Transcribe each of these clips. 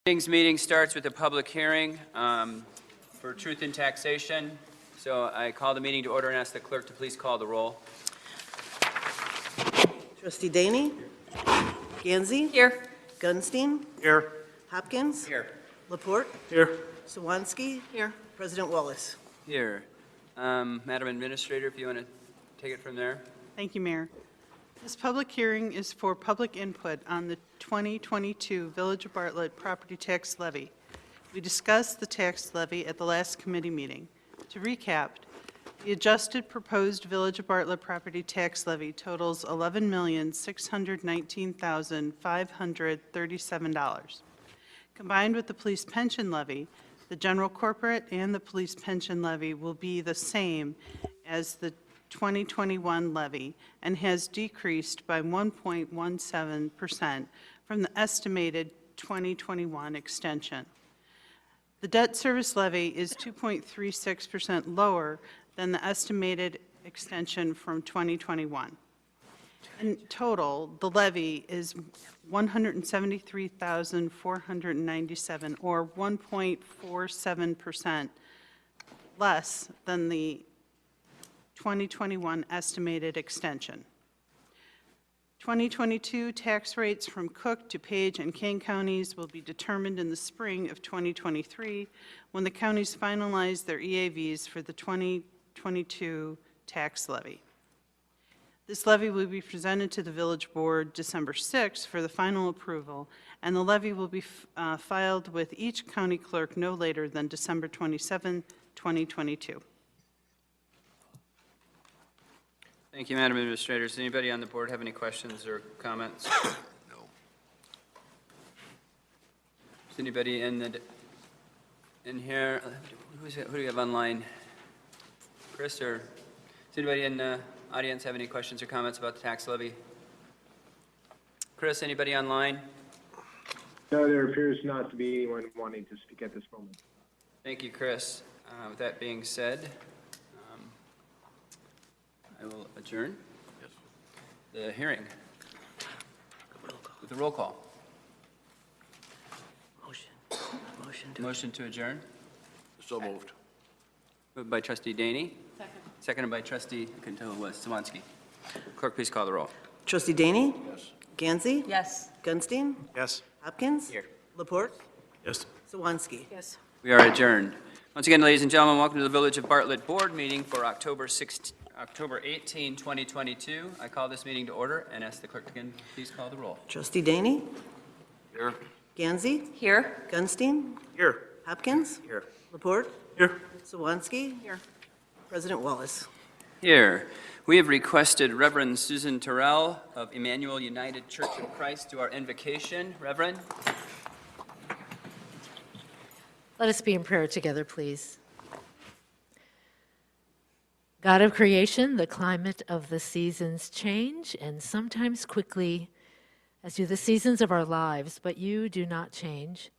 This meeting starts with a public hearing for truth in taxation. So I call the meeting to order and ask the clerk to please call the roll. Trustee Daney? Gansey? Here. Gunstein? Here. Hopkins? Here. Laporte? Here. Sawanski? Here. President Wallace? Here. Madam Administrator, if you want to take it from there. Thank you, Mayor. This public hearing is for public input on the 2022 Village of Bartlett property tax levy. We discussed the tax levy at the last committee meeting. To recap, the adjusted proposed Village of Bartlett property tax levy totals $11,619,537. Combined with the police pension levy, the general corporate and the police pension levy will be the same as the 2021 levy and has decreased by 1.17% from the estimated 2021 extension. The debt service levy is 2.36% lower than the estimated extension from 2021. In total, the levy is $173,497, or 1.47% less than the 2021 estimated extension. 2022 tax rates from Cook, DuPage, and Kane counties will be determined in the spring of 2023 when the counties finalize their EAVs for the 2022 tax levy. This levy will be presented to the Village Board December 6th for the final approval, and the levy will be filed with each county clerk no later than December 27, 2022. Thank you, Madam Administrator. Does anybody on the board have any questions or comments? No. Is anybody in here? Who do you have online? Chris, or does anybody in the audience have any questions or comments about the tax levy? Chris, anybody online? No, there appears not to be anyone wanting to speak at this moment. Thank you, Chris. With that being said, I will adjourn the hearing with a roll call. Motion to adjourn. So moved. Moved by Trustee Daney. Seconded by Trustee, I couldn't tell who it was, Sawanski. Clerk, please call the roll. Trustee Daney? Yes. Gansey? Yes. Gunstein? Yes. Hopkins? Here. Laporte? Yes. Sawanski? Yes. We are adjourned. Once again, ladies and gentlemen, welcome to the Village of Bartlett Board meeting for October 18, 2022. I call this meeting to order and ask the clerk to again please call the roll. Trustee Daney? Here. Gansey? Here. Gunstein? Here. Hopkins? Here. Laporte? Here. Sawanski? Here. President Wallace? Here, we have requested Reverend Susan Terrell of Emmanuel United Church of Christ to our invocation. Reverend? Let us be in prayer together, please. God of creation, the climate of the seasons change, and sometimes quickly, as do the seasons of our lives, but you do not change.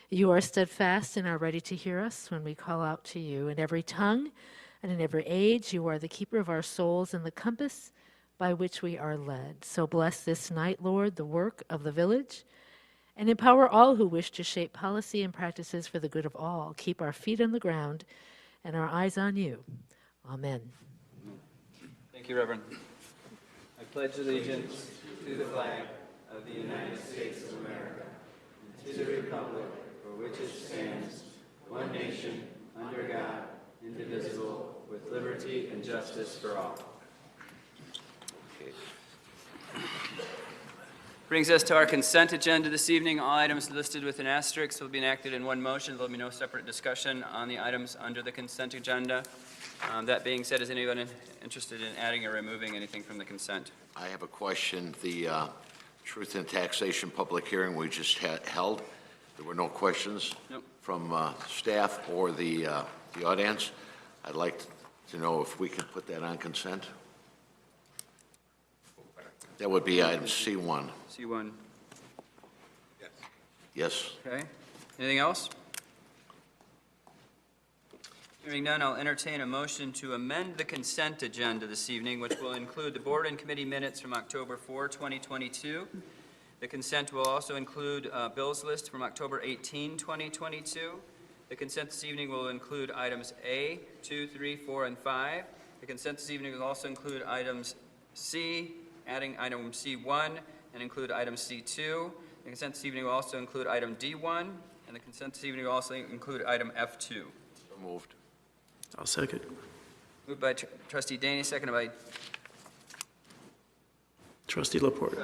You are steadfast and are ready to hear us when we call out to you. In every tongue and in every age, you are the keeper of our souls and the compass by which we are led. So bless this night, Lord, the work of the village, and empower all who wish to shape policy and practices for the good of all. Keep our feet on the ground and our eyes on you. Amen. Thank you, Reverend. I pledge allegiance to the flag of the United States of America and to the republic for which it stands, one nation, under God, indivisible, with liberty and justice for all. Brings us to our consent agenda this evening. All items listed with an asterisk will be enacted in one motion. There will be no separate discussion on the items under the consent agenda. That being said, is anyone interested in adding or removing anything from the consent? I have a question. The truth in taxation public hearing we just held, there were no questions from staff or the audience. I'd like to know if we can put that on consent. That would be item C1. C1. Yes. Okay. Anything else? Hearing none, I'll entertain a motion to amend the consent agenda this evening, which will include the board and committee minutes from October 4, 2022, The consent will also include bills list from October 18, 2022. The consent this evening will include items A, 2, 3, 4, and 5. The consent this evening will also include items C, adding item C1, and include item C2. The consent this evening will also include item D1, and the consent this evening will also include item F2. So moved. I'll second. Moved by Trustee Daney, seconded by Trustee Laporte.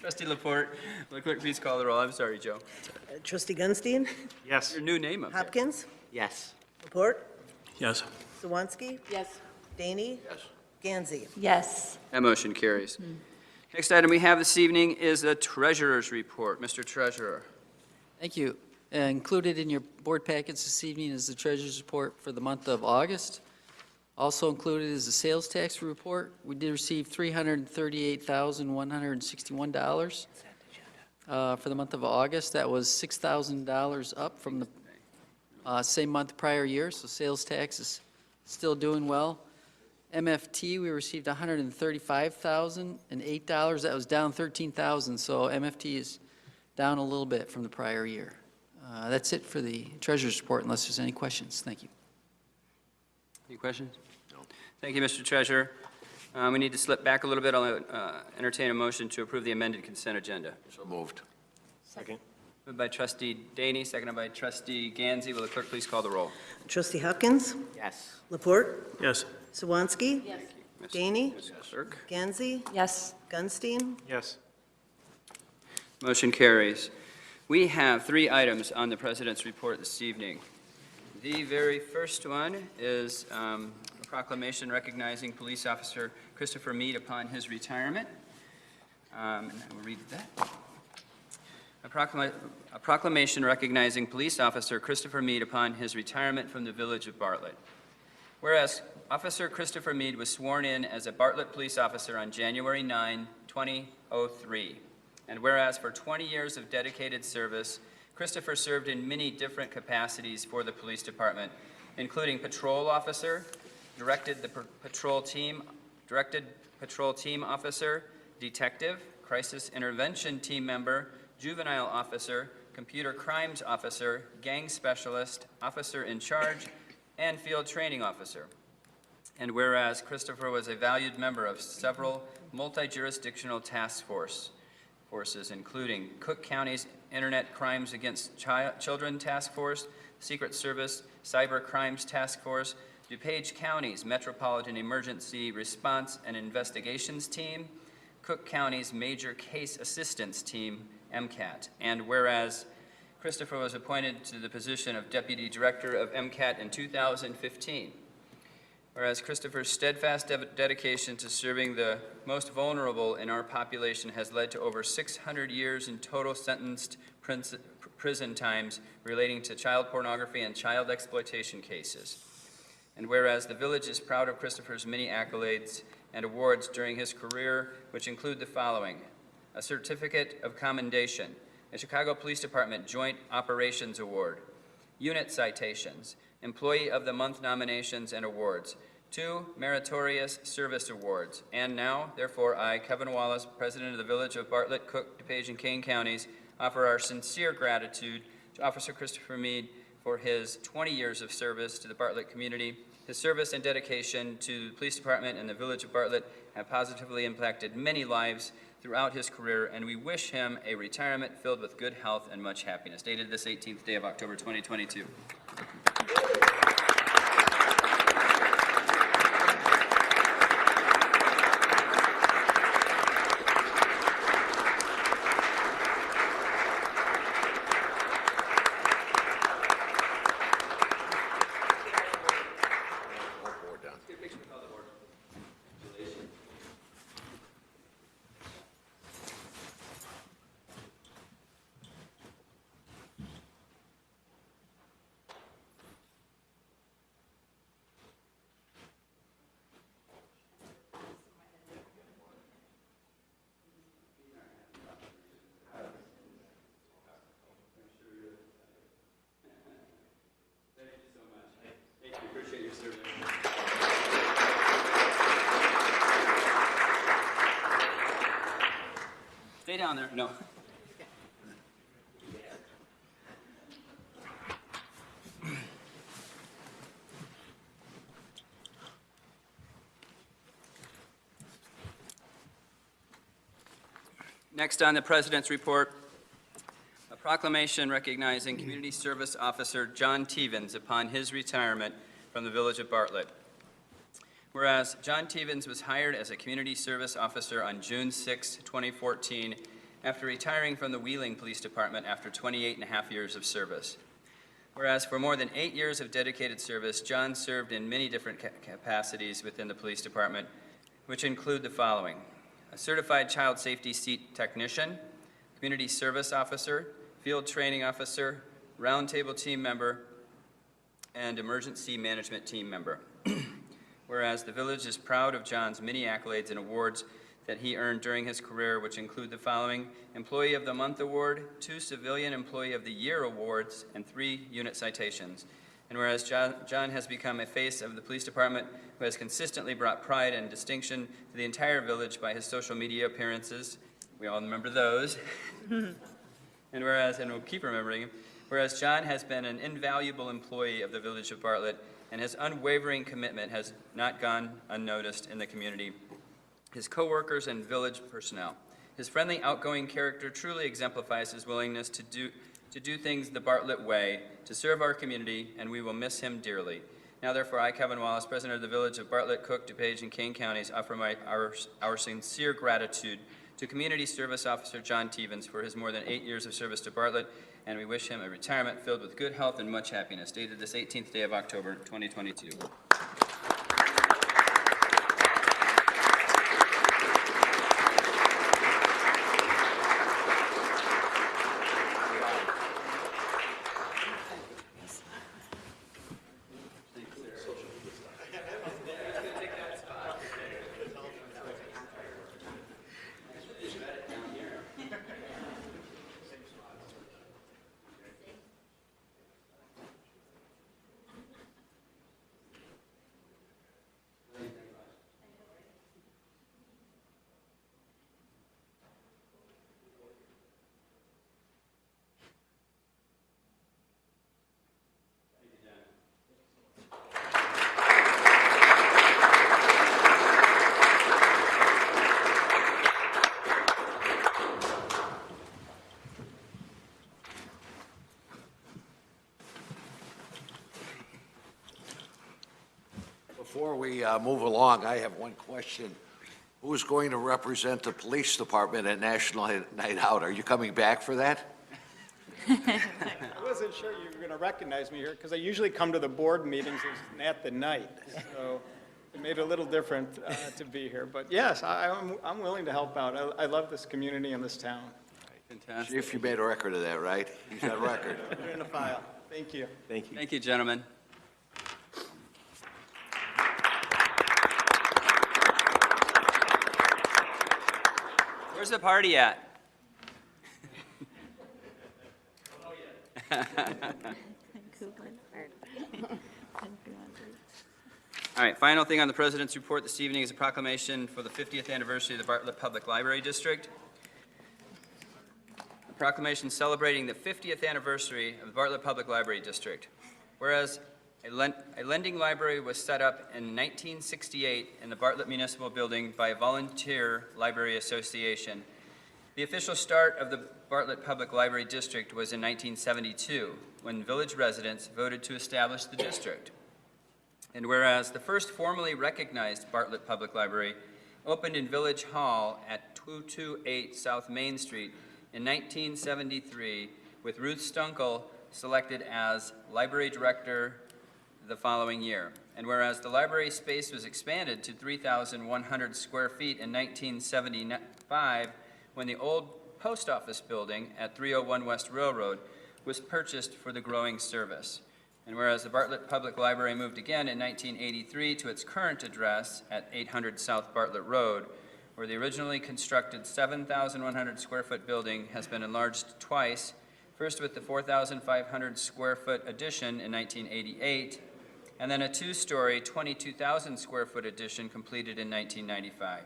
Trustee Laporte. Will the clerk please call the roll? I'm sorry, Joe. Trustee Gunstein? Yes. Your new name up there. Hopkins? Yes. Laporte? Yes. Swansky? Yes. Daney? Yes. Gansey? Yes. That motion carries. Next item we have this evening is the Treasurer's Report. Mr. Treasurer. Thank you. Included in your board packets this evening is the Treasurer's Report for the month of August. Also included is the sales tax report. We did receive $338,161 for the month of August. That was $6,000 up from the same month prior year, so sales tax is still doing well. MFT, we received $135,008. That was down $13,000, so MFT is down a little bit from the prior year. That's it for the Treasurer's Report, unless there's any questions. Thank you. Any questions? No. Thank you, Mr. Treasurer. We need to slip back a little bit. I'll entertain a motion to approve the amended consent agenda. So moved. Second. Moved by Trustee Daney, seconded by Trustee Gansey. Will the clerk please call the roll? Trustee Hopkins? Yes. Laporte? Yes. Swansky? Yes. Daney? Ms. Clerk. Gansey? Yes. Gunstein? Yes. Motion carries. We have 3 items on the President's report this evening. The very first one is a proclamation recognizing Police Officer Christopher Meade upon his retirement. And I will read that. A proclamation recognizing Police Officer Christopher Meade upon his retirement from the Village of Bartlett. Whereas Officer Christopher Meade was sworn in as a Bartlett police officer on January 9, 2003. And whereas for 20 years of dedicated service, Christopher served in many different capacities for the police department, including patrol officer, directed patrol team officer, detective, crisis intervention team member, juvenile officer, computer crimes officer, gang specialist, officer in charge, and field training officer. And whereas Christopher was a valued member of several multi-jurisdictional task forces, including Cook County's Internet Crimes Against Children Task Force, Secret Service Cyber Crimes Task Force, DuPage County's Metropolitan Emergency Response and Investigations Team, Cook County's Major Case Assistance Team, MCAT. And whereas Christopher was appointed to the position of Deputy Director of MCAT in 2015. Whereas Christopher's steadfast dedication to serving the most vulnerable in our population has led to over 600 years in total sentenced prison times relating to child pornography and child exploitation cases. And whereas the village is proud of Christopher's many accolades and awards during his career, which include the following: a Certificate of Commendation, a Chicago Police Department Joint Operations Award, unit citations, Employee of the Month nominations and awards, 2 Meritorious Service Awards, and now, therefore, I, Kevin Wallace, President of the Village of Bartlett, Cook, DuPage, and Kane Counties, offer our sincere gratitude to Officer Christopher Meade for his 20 years of service to the Bartlett community. His service and dedication to the police department and the Village of Bartlett have positively impacted many lives throughout his career, and we wish him a retirement filled with good health and much happiness. Dated this 18th day of October 2022. down there. No. Next on the President's report, a proclamation recognizing Community Service Officer John Teevens upon his retirement from the Village of Bartlett. Whereas John Teevens was hired as a Community Service Officer on June 6, 2014, after retiring from the Wheeling Police Department after 28 and a half years of service. Whereas for more than 8 years of dedicated service, John served in many different capacities within the police department, which include the following: a certified child safety seat technician, community service officer, field training officer, roundtable team member, and emergency management team member. Whereas the village is proud of John's many accolades and awards that he earned during his career, which include the following: Employee of the Month Award, 2 Civilian Employee of the Year Awards, and 3 unit citations. And whereas John has become a face of the police department who has consistently brought pride and distinction to the entire village by his social media appearances, we all remember those, and we'll keep remembering him, whereas John has been an invaluable employee of the Village of Bartlett, and his unwavering commitment has not gone unnoticed in the community, his coworkers and village personnel. His friendly, outgoing character truly exemplifies his willingness to do things the Bartlett way, to serve our community, and we will miss him dearly. Now, therefore, I, Kevin Wallace, President of the Village of Bartlett, Cook, DuPage, and Kane Counties, offer our sincere gratitude to Community Service Officer John Teevens for his more than 8 years of service to Bartlett, and we wish him a retirement filled with good health and much happiness. Dated this 18th day of October, 2022. Before we move along, I have one question. Who's going to represent the police department at National Night Out? Are you coming back for that? I wasn't sure you were going to recognize me here because I usually come to the board meetings at the night. So it made it a little different to be here. But yes, I'm willing to help out. I love this community and this town. Fantastic. If you made a record of that, right? He's got a record. Put it in the file. Thank you. Thank you. Thank you, gentlemen. Where's the party at? All right, final thing on the President's report this evening is a proclamation for the 50th anniversary of the Bartlett Public Library District. A proclamation celebrating the 50th anniversary of the Bartlett Public Library District. Whereas a lending library was set up in 1968 in the Bartlett Municipal Building by a volunteer library association. The official start of the Bartlett Public Library District was in 1972, when village residents voted to establish the district. And whereas the first formally recognized Bartlett Public Library opened in Village Hall at 228 South Main Street in 1973, with Ruth Stunkel selected as library director the following year. And whereas the library space was expanded to 3,100 square feet in 1975, when the old post office building at 301 West Railroad was purchased for the growing service. And whereas the Bartlett Public Library moved again in 1983 to its current address at 800 South Bartlett Road, where the originally constructed 7,100 square foot building has been enlarged twice, first with the 4,500 square foot addition in 1988, and then a 2-story, 22,000 square foot addition completed in 1995.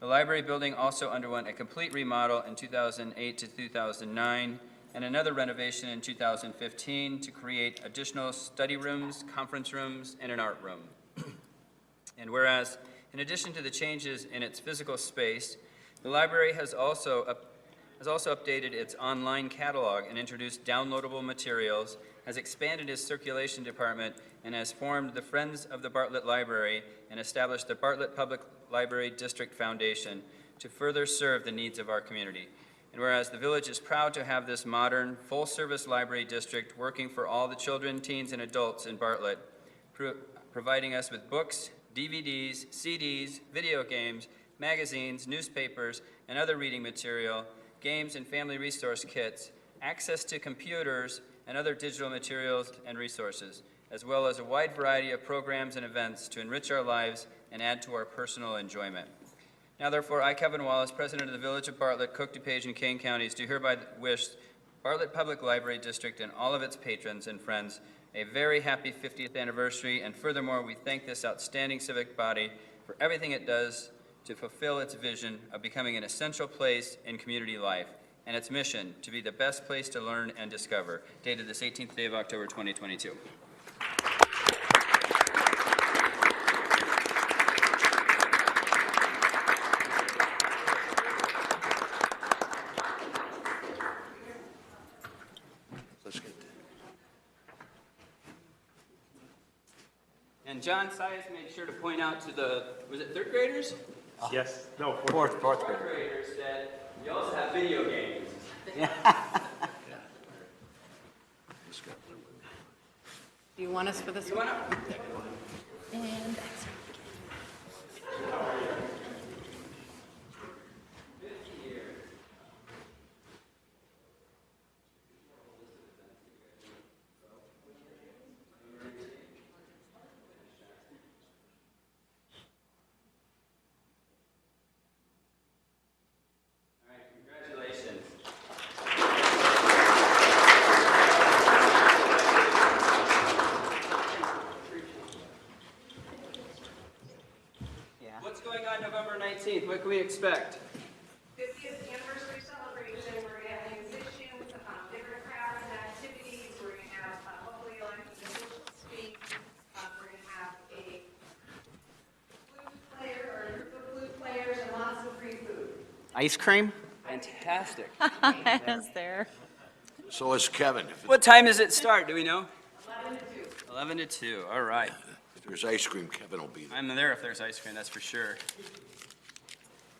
The library building also underwent a complete remodel in 2008 to 2009 and another renovation in 2015 to create additional study rooms, conference rooms, and an art room. And whereas, in addition to the changes in its physical space, the library has also updated its online catalog and introduced downloadable materials, has expanded its circulation department, and has formed the Friends of the Bartlett Library and established the Bartlett Public Library District Foundation to further serve the needs of our community. And whereas the village is proud to have this modern, full-service library district working for all the children, teens, and adults in Bartlett, providing us with books, DVDs, CDs, video games, magazines, newspapers, and other reading material, games and family resource kits, access to computers and other digital materials and resources, as well as a wide variety of programs and events to enrich our lives and add to our personal enjoyment. Now therefore, I, Kevin Wallace, President of the Village of Bartlett, Cook, DuPage, and Kane Counties, do hereby wish Bartlett Public Library District and all of its patrons and friends a very happy 50th anniversary, and furthermore, we thank this outstanding civic body for everything it does to fulfill its vision of becoming an essential place in community life, and its mission to be the best place to learn and discover, dated this 18th day of October, 2022. And John Sias made sure to point out to the, was it third graders? Yes. No, Fourth graders that you also have video games. Do you want us for this You one? want to? And Congratulations. What's going on November 19th? What can we expect? 50th anniversary celebration. We're going to have musicians, different crafts and activities. We're going to have hopefully elected officials speak. We're going to have a flute player or a group of flute players and lots of free food. Ice cream? Fantastic. is there? So is Kevin. What time does it start? Do we know? 11 to 2. 11 to 2. All right. If there's ice cream, Kevin will be there. I'm there if there's ice cream, that's for sure.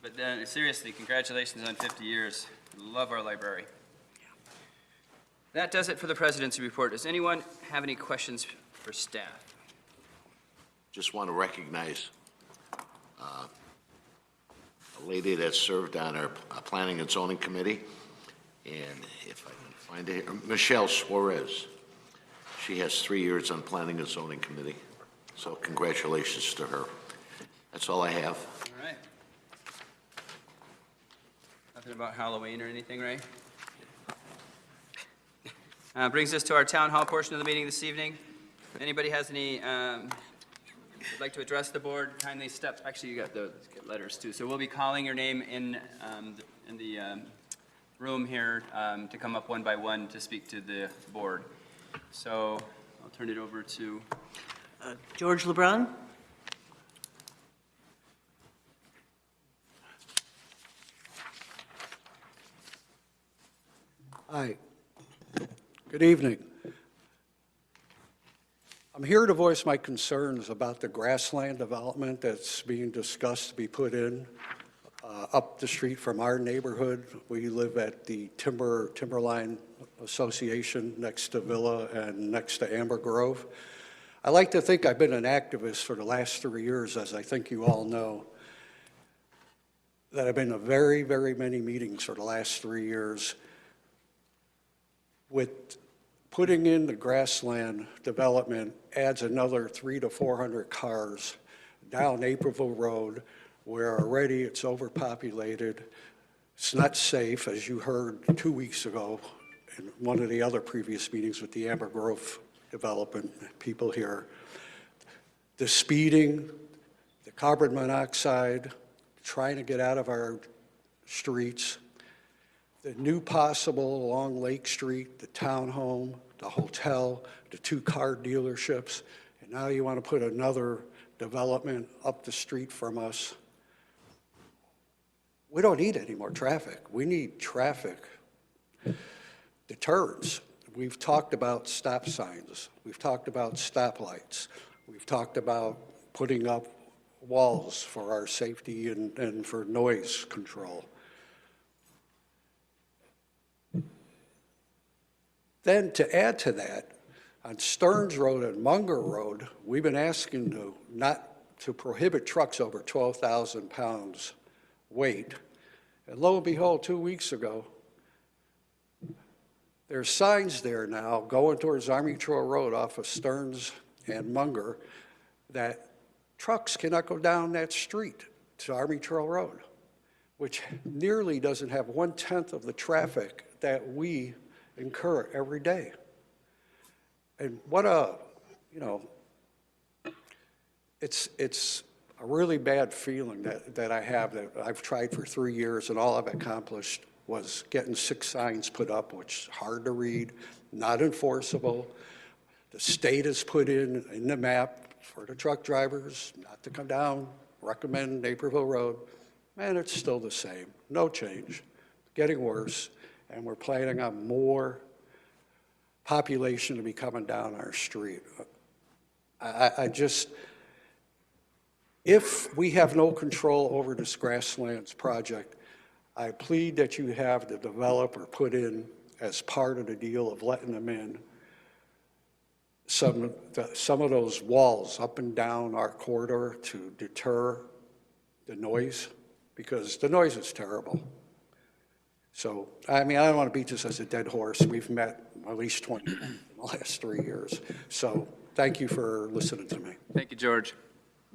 But then, seriously, congratulations on 50 years. Love our library. That does it for the presidency report. Does anyone have any questions for staff? Just want to recognize a lady that served on our Planning and Zoning Committee, and if I can find it here, Michelle Suarez. She has 3 years on Planning and Zoning Committee, so congratulations to her. That's all I have. All right. Nothing about Halloween or anything, Ray? Brings us to our town hall portion of the meeting this evening. If anybody has any, would like to address the board, kindly step, actually you got the letters too. So we'll be calling your name in the room here to come up one by one to speak to the board. So I'll turn it over to George LeBron? Hi. Good evening. I'm here to voice my concerns about the grassland development that's being discussed to be put in up the street from our neighborhood. We live at the Timberline Association next to Villa and next to Amber Grove. I like to think I've been an activist for the last 3 years, as I think you all know, that I've been to very, very many meetings for the last 3 years. With putting in the grassland development adds another 300 to 400 cars down Naperville Road, where already it's overpopulated. It's not safe, as you heard 2 weeks ago in one of the other previous meetings with the Amber Grove development people here. The speeding, the carbon monoxide, trying to get out of our streets. The new possible along Lake Street, the townhome, the hotel, the 2 car dealerships, and now you want to put another development up the street from us. We don't need any more traffic. We need traffic deterrents. We've talked about stop signs. We've talked about stoplights. We've talked about putting up walls for our safety and for noise control. Then to add to that, on Stearns Road and Munger Road, we've been asking not to prohibit trucks over 12,000 pounds weight. And lo and behold, 2 weeks ago, there's signs there now going towards Army Trail Road off of Stearns and Munger that trucks cannot go down that street to Army Trail Road, which nearly doesn't have 1/10 of the traffic that we incur every day. And what a, you know, it's a really bad feeling that I have, that I've tried for 3 years and all I've accomplished was getting 6 signs put up, which is hard to read, not enforceable. The state has put in the map for the truck drivers not to come down, recommend Naperville Road. Man, it's still the same, no change, getting worse, and we're planning on more population to be coming down our street. I just, if we have no control over this Grasslands project, I plead that you have the developer put in, as part of the deal of letting them in, some of those walls up and down our corridor to deter the noise, because the noise is terrible. So, I mean, I don't want to beat this as a dead horse. We've met at least 20 in the last 3 years. So, thank you for listening to me. Thank you, George.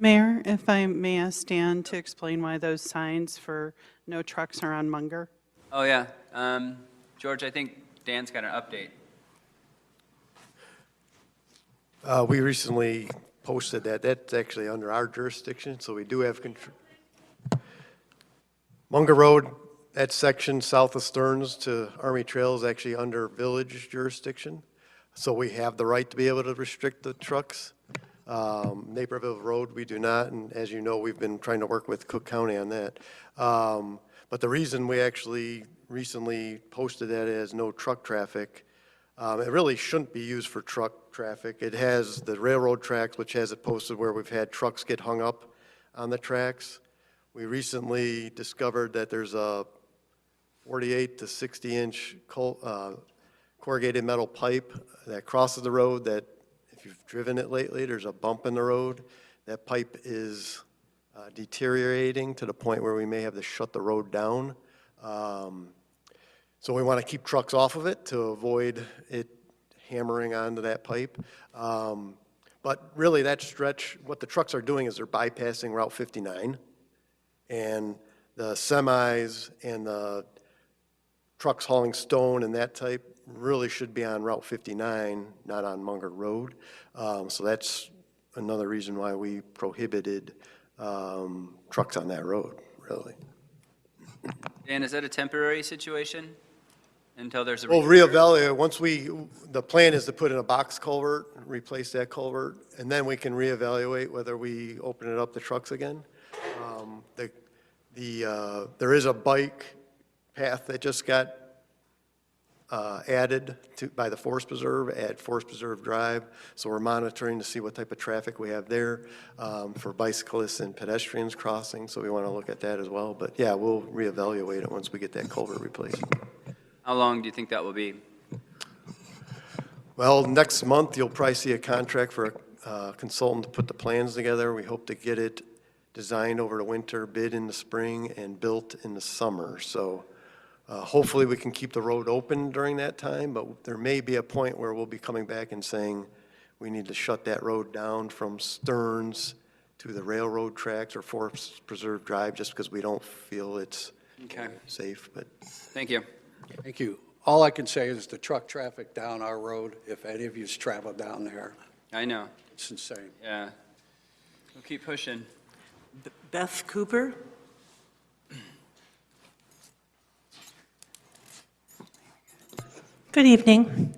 Mayor, if I may ask Dan to explain why those signs for no trucks are on Munger? Oh, yeah. George, I think Dan's got an update. We recently posted that. That's actually under our jurisdiction, so we do have control. Munger Road, that section south of Stearns to Army Trail is actually under village jurisdiction. So we have the right to be able to restrict the trucks. Naperville Road, we do not, and as you know, we've been trying to work with Cook County on that. But the reason we actually recently posted that as no truck traffic, it really shouldn't be used for truck traffic. It has the railroad tracks, which has it posted where we've had trucks get hung up on the tracks. We recently discovered that there's a 48 to 60 inch corrugated metal pipe that crosses the road that, if you've driven it lately, there's a bump in the road. That pipe is deteriorating to the point where we may have to shut the road down. So we want to keep trucks off of it to avoid it hammering onto that pipe. But really that stretch, what the trucks are doing is they're bypassing Route 59. And the semis and the trucks hauling stone and that type really should be on Route 59, not on Munger Road. So that's another reason why we prohibited trucks on that road, really. Dan, is that a temporary situation until there's a... We'll reevaluate. Once the plan is to put in a box culvert, replace that culvert, and then we can reevaluate whether we open it up to trucks again. There is a bike path that just got added by the Forest Preserve at Forest Preserve Drive. So we're monitoring to see what type of traffic we have there for bicyclists and pedestrians crossing. So we want to look at that as well. But yeah, we'll reevaluate it once we get that culvert replaced. How long do you think that will be? Well, next month you'll probably see a contract for a consultant to put the plans together. We hope to get it designed over the winter, bid in the spring, and built in the summer. So hopefully we can keep the road open during that time, but there may be a point where we'll be coming back and saying we need to shut that road down from Stearns to the railroad tracks or Forest Preserve Drive just because we don't feel it's safe. But Thank you. Thank you. All I can say is the truck traffic down our road, if any of you's traveled down there, I know. it's insane. Yeah. We'll keep pushing. Beth Cooper? Good evening.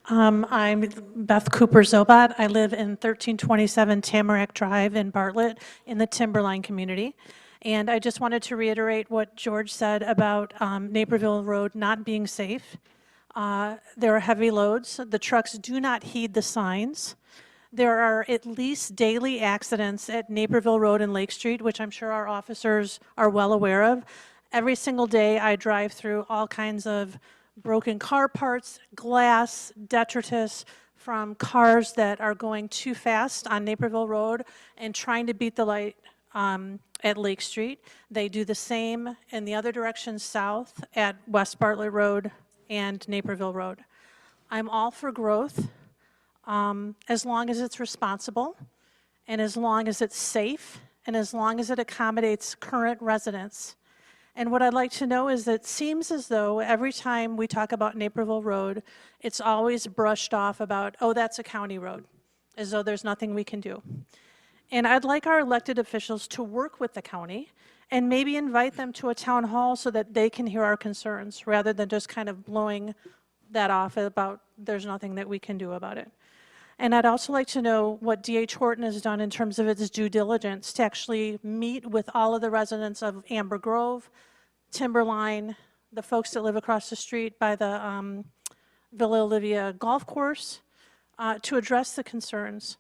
I'm Beth Cooper Zobat. I live in 1327 Tamarack Drive in Bartlett in the Timberline community. And I just wanted to reiterate what George said about Naperville Road not being safe. There are heavy loads. The trucks do not heed the signs. There are at least daily accidents at Naperville Road and Lake Street, which I'm sure our officers are well aware of. Every single day I drive through all kinds of broken car parts, glass, detritus from cars that are going too fast on Naperville Road and trying to beat the light at Lake Street. They do the same in the other direction south at West Bartlett Road and Naperville Road. I'm all for growth as long as it's responsible and as long as it's safe and as long as it accommodates current residents. And what I'd like to know is that it seems as though every time we talk about Naperville Road, it's always brushed off about, oh, that's a county road, as though there's nothing we can do. And I'd like our elected officials to work with the county and maybe invite them to a town hall so that they can hear our concerns rather than just kind of blowing that off about there's nothing that we can do about it. And I'd also like to know what D.H. Horton has done in terms of its due diligence to actually meet with all of the residents of Amber Grove, Timberline, the folks that live across the street by the Villa Olivia golf course, to address the concerns.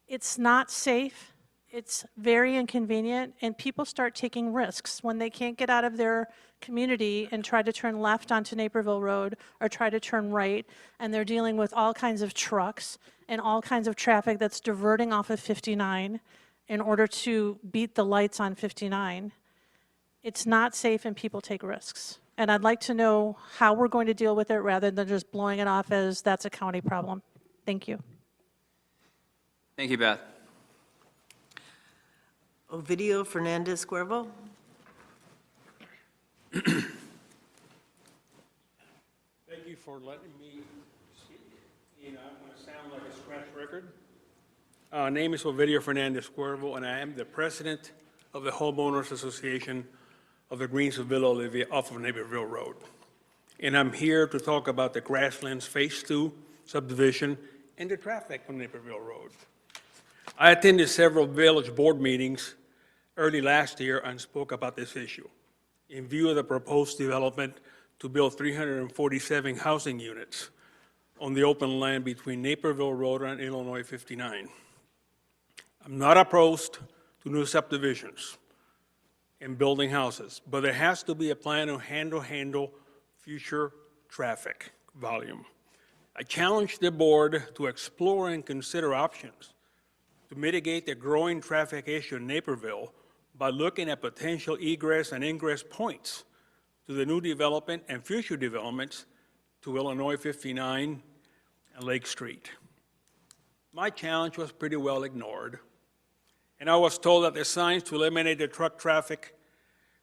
It's not safe, it's very inconvenient, and people start taking risks when they can't get out of their community and try to turn left onto Naperville Road or try to turn right, and they're dealing with all kinds of trucks and all kinds of traffic that's diverting off of 59 in order to beat the lights on 59. It's not safe and people take risks. And I'd like to know how we're going to deal with it rather than just blowing it off as that's a county problem. Thank you. Thank you, Beth. Ovidio Fernandez Cuervo. Thank you for letting me speak. I'm going to sound like a scratch record. Name is Ovidio Fernandez Cuervo, and I am the president of the Homeowners Association of the Greens of Villa Olivia off of Naperville Road. And I'm here to talk about the Grasslands Phase 2 subdivision and the traffic on Naperville Road. I attended several village board meetings early last year and spoke about this issue in view of the proposed development to build 347 housing units on the open land between Naperville Road and Illinois 59. I'm not opposed to new subdivisions and building houses, but there has to be a plan to handle future traffic volume. I challenge the board to explore and consider options to mitigate the growing traffic issue in Naperville by looking at potential egress and ingress points to the new development and future developments to Illinois 59 and Lake Street. My challenge was pretty well ignored, and I was told that the signs to eliminate the truck traffic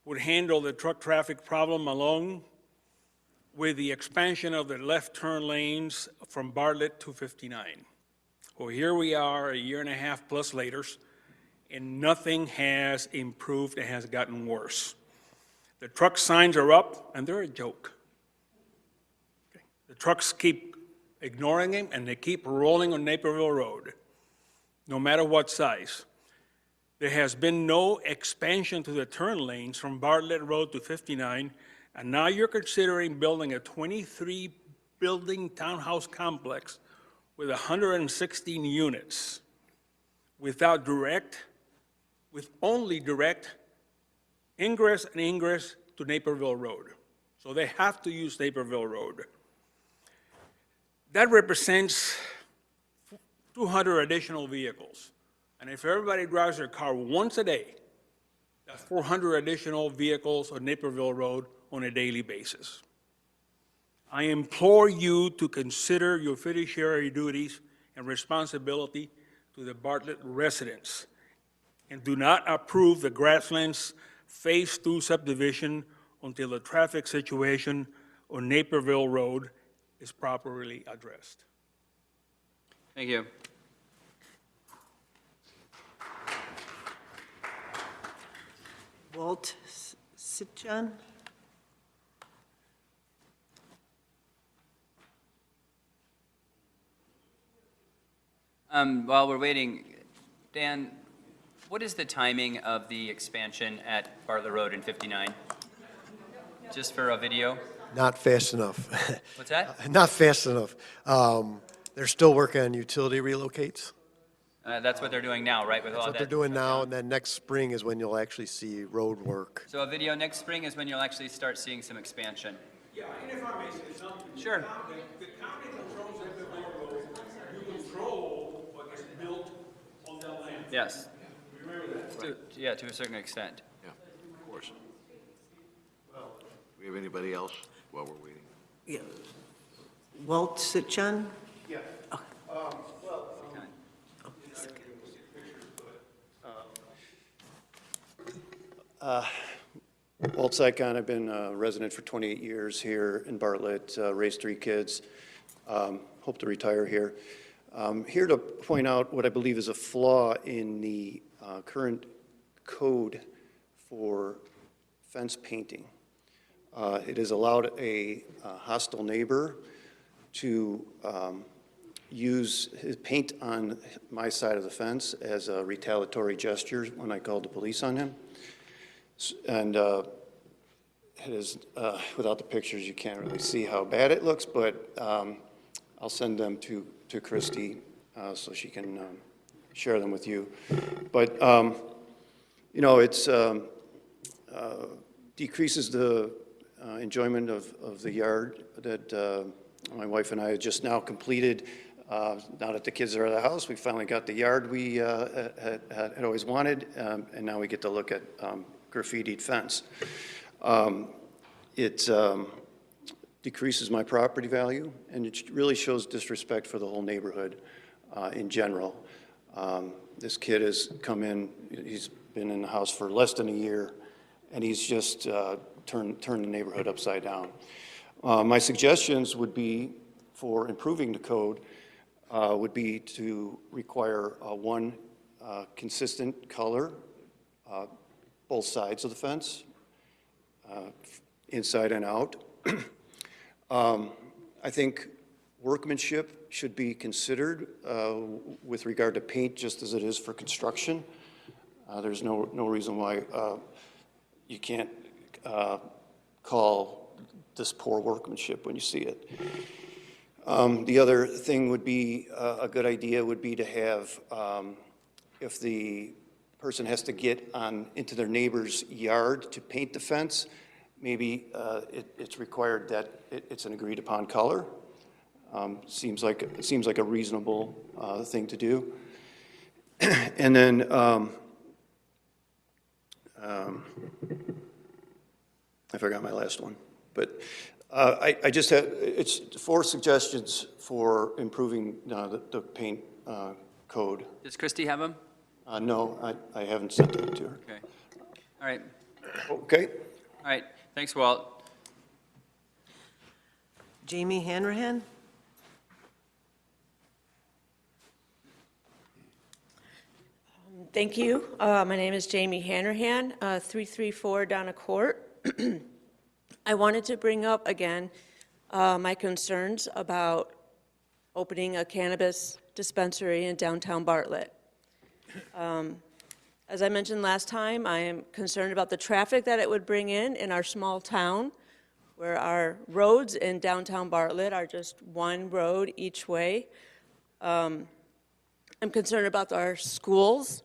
would handle the truck traffic problem along with the expansion of the left turn lanes from Bartlett to 59. Well, here we are a year and a half plus later, and nothing has improved. It has gotten worse. The truck signs are up, and they're a joke. Okay. The trucks keep ignoring them, and they keep rolling on Naperville Road, no matter what size. There has been no expansion to the turn lanes from Bartlett Road to 59, and now you're considering building a 23-building townhouse complex with 116 units with only direct ingress and ingress to Naperville Road. So they have to use Naperville Road. That represents 200 additional vehicles. And if everybody drives their car once a day, that's 400 additional vehicles on Naperville Road on a daily basis. I implore you to consider your fiduciary duties and responsibility to the Bartlett residents and do not approve the Grasslands Phase 2 subdivision until the traffic situation on Naperville Road is properly addressed. Thank you. Walt Sitchan. While we're waiting, Dan, what is the timing of the expansion at Bartlett Road in 59? Just for a video? Not fast enough. What's that? Not fast enough. They're still working on utility relocates. That's what they're doing now, right? With That's all what that. they're doing now, and then next spring is when you'll actually see road work. So a video next spring is when you'll actually start seeing some expansion. Yeah, and if I may say something. Sure. The county controls every railroad. You control what gets built on that land. Yes. Remember that. To a certain extent. Yeah, of course. Do we have anybody else while we're waiting? Yeah. Walt Sitchin? Yeah. Walt Sykon, I've been a resident for 28 years here in Bartlett, raised 3 kids, hope to retire here. Here to point out what I believe is a flaw in the current code for fence painting. It has allowed a hostile neighbor to use his paint on my side of the fence as a retaliatory gesture when I called the police on him. And it is, without the pictures, you can't really see how bad it looks, but I'll send them to Christy so she can share them with you. But, you know, it's decreases the enjoyment of the yard that my wife and I had just now completed. Now that the kids are at the house, we finally got the yard we had always wanted, and now we get to look at graffitied fence. It decreases my property value, and it really shows disrespect for the whole neighborhood in general. This kid has come in, he's been in the house for less than a year, and he's just turned the neighborhood upside down. My suggestions would be, for improving the code, would be to require one consistent color, both sides of the fence, inside and out. I think workmanship should be considered with regard to paint, just as it is for construction. There's no reason why you can't call this poor workmanship when you see it. The other thing would be, a good idea would be to have, if the person has to get into their neighbor's yard to paint the fence, maybe it's required that it's an agreed upon color. Seems like a reasonable thing to do. And then I forgot my last one, but I just had, it's 4 suggestions for improving the paint code. Does Christy have them? No, I haven't sent them to her. Okay. All right. Okay. All right. Thanks, Walt. Jamie Hanrahan? Thank you. My name is Jamie Hanrahan, 334 Donna Court. I wanted to bring up again my concerns about opening a cannabis dispensary in downtown Bartlett. As I mentioned last time, I am concerned about the traffic that it would bring in our small town, where our roads in downtown Bartlett are just one road each way. I'm concerned about our schools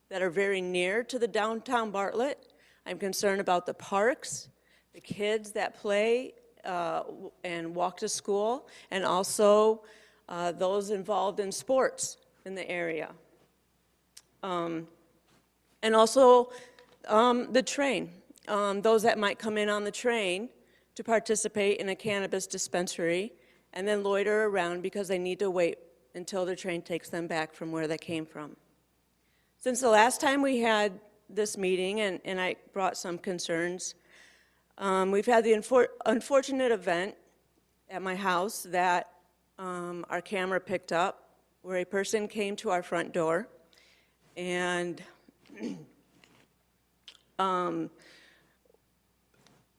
that are very near to the downtown Bartlett. I'm concerned about the parks, the kids that play and walk to school, and also those involved in sports in the area. And also the train, those that might come in on the train to participate in a cannabis dispensary and then loiter around because they need to wait until the train takes them back from where they came from. Since the last time we had this meeting, and I brought some concerns, we've had the unfortunate event at my house that our camera picked up, where a person came to our front door and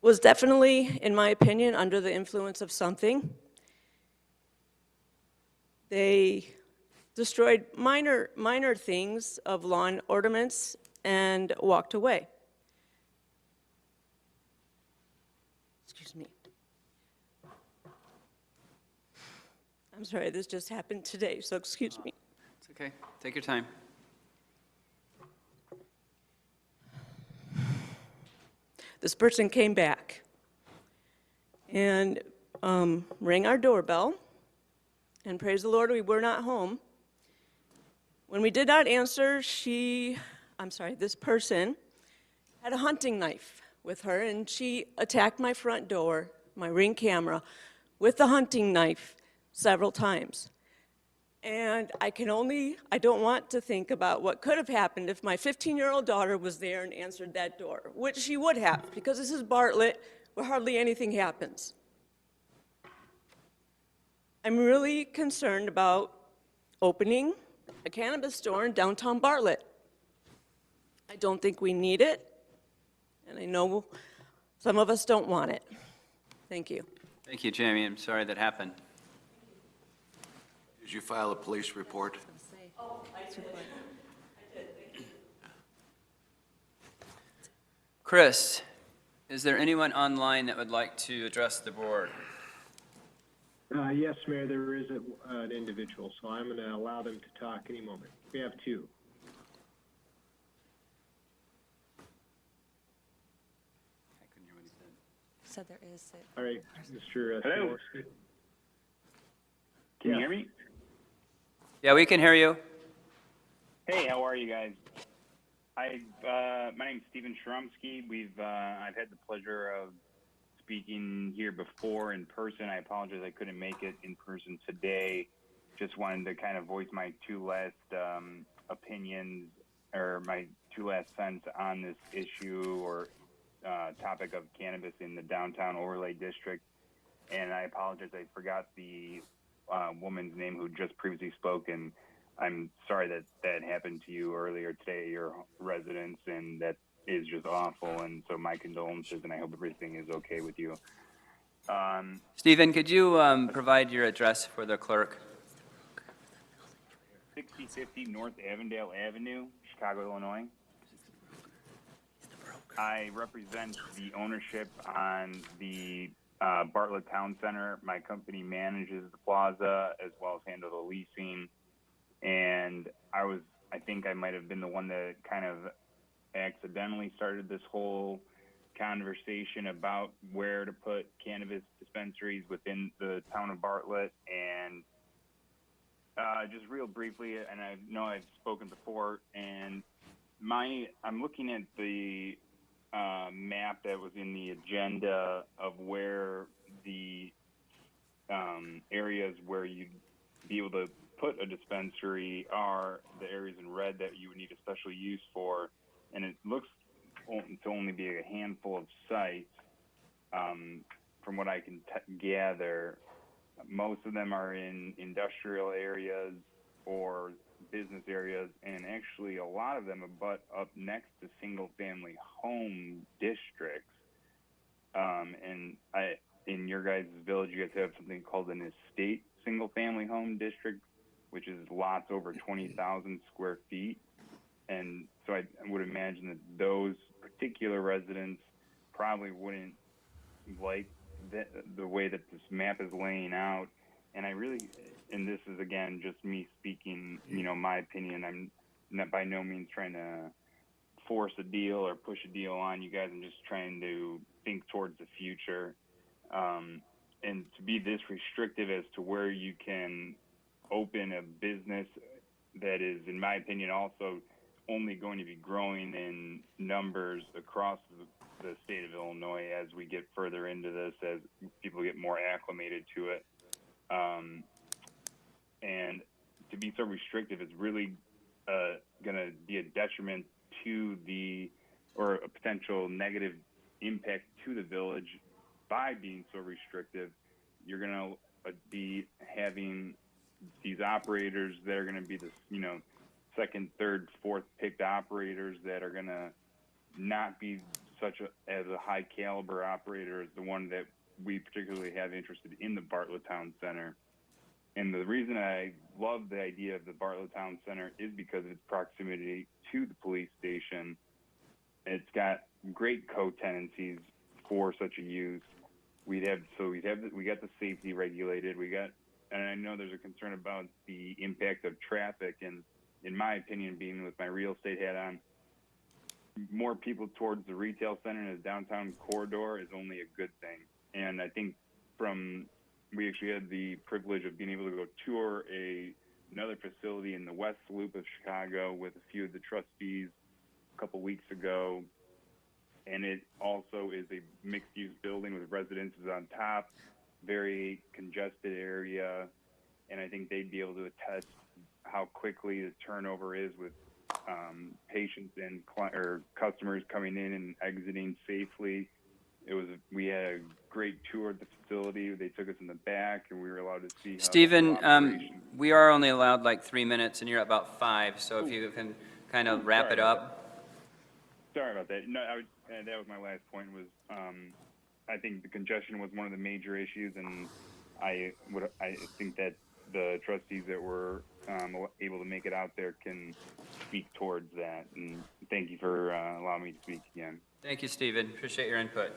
was definitely, in my opinion, under the influence of something. They destroyed minor things of lawn ornaments, and walked away. Excuse me. I'm sorry, this just happened today, so excuse me. It's okay. Take your time. This person came back and rang our doorbell, and praise the Lord, we were not home. When we did not answer, this person had a hunting knife with her, and she attacked my front door, my Ring camera, with the hunting knife several times. And I don't want to think about what could have happened if my 15-year-old daughter was there and answered that door, which she would have, because this is Bartlett, where hardly anything happens. I'm really concerned about opening a cannabis store in downtown Bartlett. I don't think we need it, and I know some of us don't want it. Thank you. Thank you, Jamie. I'm sorry that happened. Did you file a police report? Chris, is there anyone online that would like to address the board? Yes, Mayor, there is an individual, so I'm going to allow them to talk any moment. We have two. I couldn't hear what he said. So there is. All right, Mr. Hello? Sikorsky. Can you hear me? Yeah, we can hear you. Hey, how are you guys? My name's Steven Shrumsky. I've had the pleasure of speaking here before in person. I apologize I couldn't make it in person today. Just wanted to kind of voice my two last opinions, or my two last cents on this issue or topic of cannabis in the downtown overlay district. And I apologize, I forgot the woman's name who just previously spoke, and I'm sorry that that happened to you earlier today, your residents, and that is just awful. And so my condolences, and I hope everything is okay with you. Stephen, could you provide your address for the clerk? 6050 North Avondale Avenue, Chicago, Illinois. I represent the ownership on the Bartlett Town Center. My company manages the plaza as well as handle the leasing. And I think I might have been the one that kind of accidentally started this whole conversation about where to put cannabis dispensaries within the town of Bartlett. And just real briefly, and I know I've spoken before, and I'm looking at the map that was in the agenda of where the areas where you'd be able to put a dispensary are the areas in red that you would need a special use for, and it looks to only be a handful of sites. From what I can gather, most of them are in industrial areas or business areas, and actually a lot of them abut up next to single-family home districts. And in your guys' village, you guys have something called an estate single-family home district, which is lots over 20,000 square feet. And so I would imagine that those particular residents probably wouldn't like the way that this map is laying out. And and this is again just me speaking, my opinion. I'm not by no means trying to force a deal or push a deal on you guys. I'm just trying to think towards the future. And to be this restrictive as to where you can open a business that is, in my opinion, also only going to be growing in numbers across the state of Illinois as we get further into this, as people get more acclimated to it. And to be so restrictive is really going to be a detriment to or a potential negative impact to the village by being so restrictive. You're going to be having these operators that are going to be the, second, third, fourth picked operators that are going to not be as a high caliber operator as the one that we particularly have interested in the Bartlett Town Center. And the reason I love the idea of the Bartlett Town Center is because of its proximity to the police station. It's got great co-tenancies for such a use. We got the safety regulated. And I know there's a concern about the impact of traffic. And in my opinion, being with my real estate hat on, more people towards the retail center and the downtown corridor is only a good thing. And I think we actually had the privilege of being able to go tour another facility in the West Loop of Chicago with a few of the trustees a couple weeks ago. And it also is a mixed-use building with residences on top, very congested area. And I think they'd be able to attest how quickly the turnover is with patients and customers coming in and exiting safely. We had a great tour of the facility. They took us in the back, and we were allowed to see. Stephen, we are only allowed like 3 minutes, and you're at about 5. So if you can kind of wrap it up. Sorry about that. No, that was my last point. Was I think the congestion was one of the major issues, and I think that the trustees that were able to make it out there can speak towards that. And thank you for allowing me to speak again. Thank you, Stephen. Appreciate your input.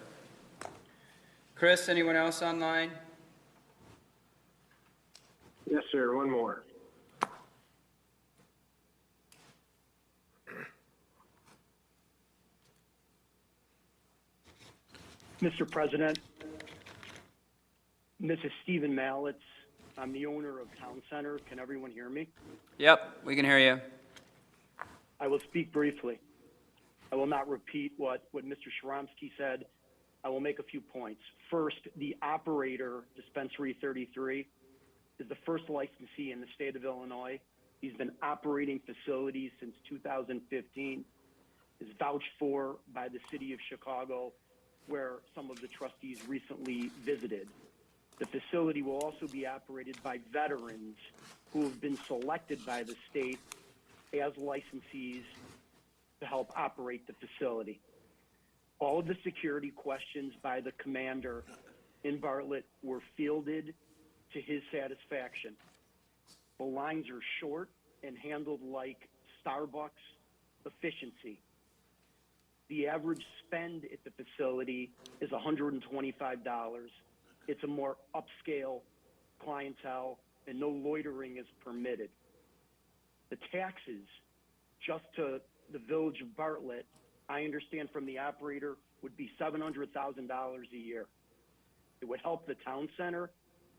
Chris, anyone else online? Yes, sir. One more. Mr. President, this is Stephen Mallitz. I'm the owner of Town Center. Can everyone hear me? Yep, we can hear you. I will speak briefly. I will not repeat what Mr. Shramsky said. I will make a few points. First, the operator, Dispensary 33, is the first licensee in the state of Illinois. He's been operating facilities since 2015, is vouched for by the city of Chicago, where some of the trustees recently visited. The facility will also be operated by veterans who have been selected by the state as licensees to help operate the facility. All of the security questions by the commander in Bartlett were fielded to his satisfaction. The lines are short and handled like Starbucks efficiency. The average spend at the facility is $125. It's a more upscale clientele, and no loitering is permitted. The taxes just to the village of Bartlett, I understand from the operator, would be $700,000 a year. It would help the town center,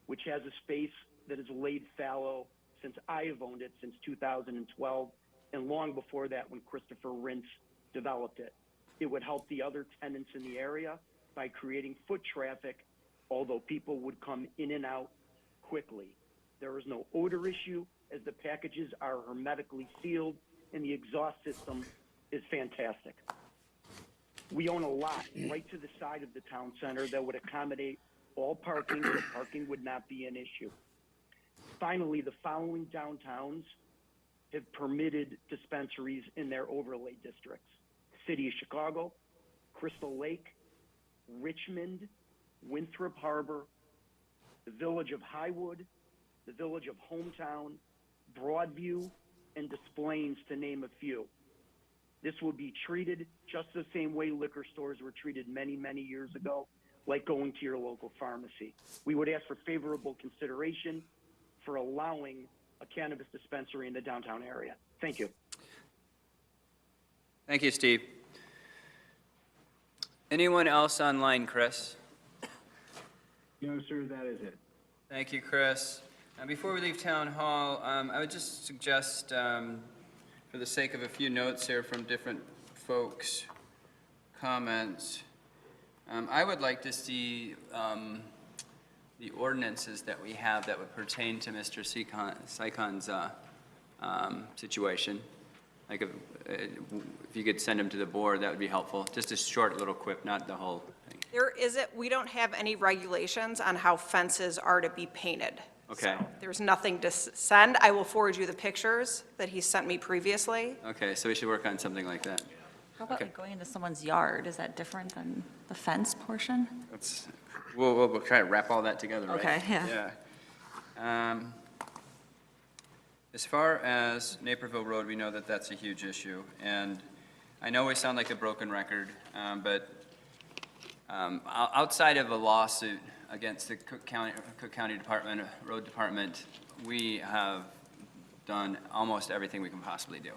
which has a space that is laid fallow since I have owned it since 2012, and long before that when Christopher Rintz developed it. It would help the other tenants in the area by creating foot traffic, although people would come in and out quickly. There is no odor issue as the packages are hermetically sealed, and the exhaust system is fantastic. We own a lot right to the side of the town center that would accommodate all parking, so parking would not be an issue. Finally, the following downtowns have permitted dispensaries in their overlay districts: City of Chicago, Crystal Lake, Richmond, Winthrop Harbor, the village of Highwood, the village of Hometown, Broadview, and Des Plaines, to name a few. This will be treated just the same way liquor stores were treated many, many years ago, like going to your local pharmacy. We would ask for favorable consideration for allowing a cannabis dispensary in the downtown area. Thank you. Thank you, Steve. Anyone else online, Chris? No, sir, that is it. Thank you, Chris. Before we leave Town Hall, I would just suggest, for the sake of a few notes here from different folks' comments, I would like to see the ordinances that we have that would pertain to Mr. Sykon's situation. Like if you could send them to the board, that would be helpful. Just a short little quip, not the whole thing. We don't have any regulations on how fences are to be painted. Okay. So there's nothing to send. I will forward you the pictures that he sent me previously. Okay, so we should work on something like that. How about like going into someone's yard? Is that different than the fence portion? We'll try to wrap all that together, right? Okay, yeah. Yeah. As far as Naperville Road, we know that that's a huge issue, and I know we sound like a broken record, but outside of a lawsuit against the Cook County Road Department, we have done almost everything we can possibly do.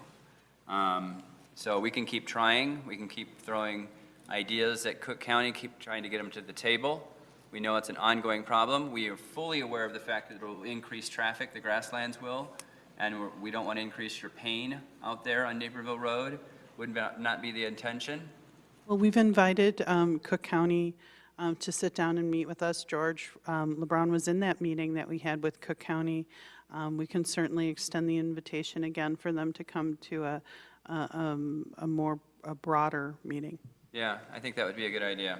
So we can keep trying, we can keep throwing ideas at Cook County, keep trying to get them to the table. We know it's an ongoing problem. We are fully aware of the fact that it will increase traffic, the grasslands will, and we don't want to increase your pain out there on Naperville Road. Would not be the intention. Well, we've invited Cook County to sit down and meet with us. George LeBron was in that meeting that we had with Cook County. We can certainly extend the invitation again for them to come to a broader meeting. Yeah, I think that would be a good idea.